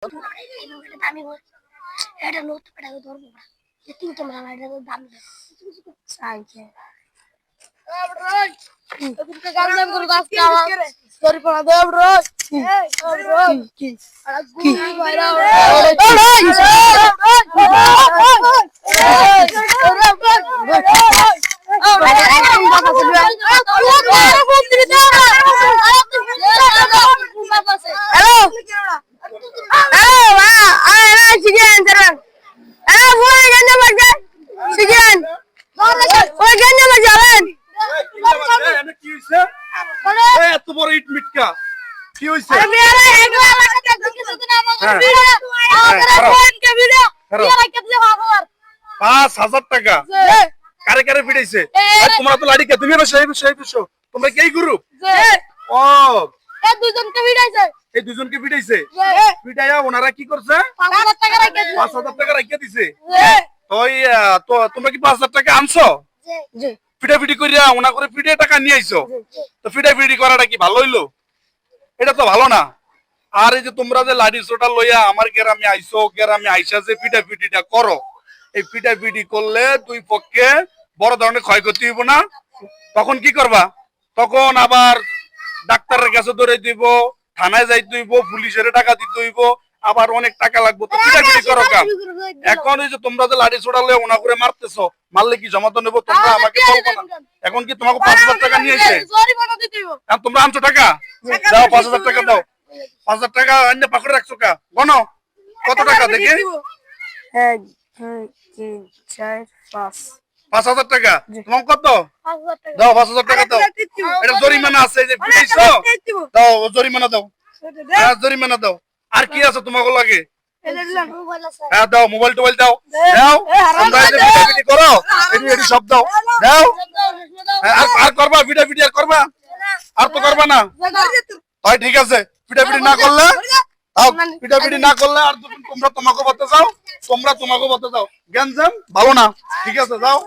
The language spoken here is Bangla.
দামি এটা নোট পেটাকে ধরবো না তিনটে মেলা এটা দামি সাইকে গান করে আজকে আমার সরি পড়া দেব রোজ কি ভাইরা এত বড় ইট মিটকা কি হইছে? ৫,০০০ টাকা কারে কারে পিটাইছে? তোমরা তো লাড়ি কে তুমি তোমরা কি এই গ্রুপ? ও এই দুজনকে পিটাইছে। পিটাইয়া ওনারা কি করছে? ৫,০০০ টাকা রাখিয়ে দিছে। তো তোমরা কি ৫,০০০ টাকা আনছো? পিটাপিটি করিয়া ওনা করে পিটে টাকা নিয়ে আইছো। তো পিটাপিটি করাটা কি ভালো হইলো? এটা তো ভালো না। আর এই যে তোমরা যে লাঠি সোটা লইয়া আমার গ্রামে আইছো, গ্রামে আইসা যে পিটাপিটিটা করো, এই পিটাপিটি করলে দুই পক্ষে বড় ধরনের ক্ষয়ক্ষতি হইব না? তখন কি করবা? তখন আবার ডাক্তারের কাছে ধরে দিব, থানায় যাইতে হইব, পুলিশের টাকা দিতে হইব, আবার অনেক টাকা লাগবে। তো পিটাপিটি করো কাম। এখন এই যে তোমরা যে লাঠি সোটা লইয়া ওনা করে মারতেছো, মারলে কি জমা তো নেবো? তোমরা আমাকে বলবো না। এখন কি তোমাকে ৫,০০০ টাকা নিয়েছে? তোমরা আনছো টাকা? দাও ৫,০০০ টাকা দাও। ৫,০০০ টাকা অন্য পাকড়ে রাখছো কা? গনো কত টাকা দেখে? ১ ২ ৩ ৪ ৫ ৫,০০০ টাকা। তোমার কত? দাও ৫,০০০ টাকা দাও। এটা জরিমানা আছে যে পিটাইছো। দাও জরিমানা দাও। হ্যাঁ জরিমানা দাও। আর কি আছে তোমাকে লাগে? হ্যাঁ দাও মোবাইল টোবাইল দাও। দাও তোমরা যে পিটাপিটি করো এটি সব দাও। দাও আর করবা পিটাপিটি আর করবা? আর তো করবা না। তাই ঠিক আছে পিটাপিটি না করলে পিটাপিটি না করলে আর তোমরা তোমাকে বলতে যাও, তোমরা তোমাকে বলতে যাও। জ্ঞান ভালো না। ঠিক আছে যাও।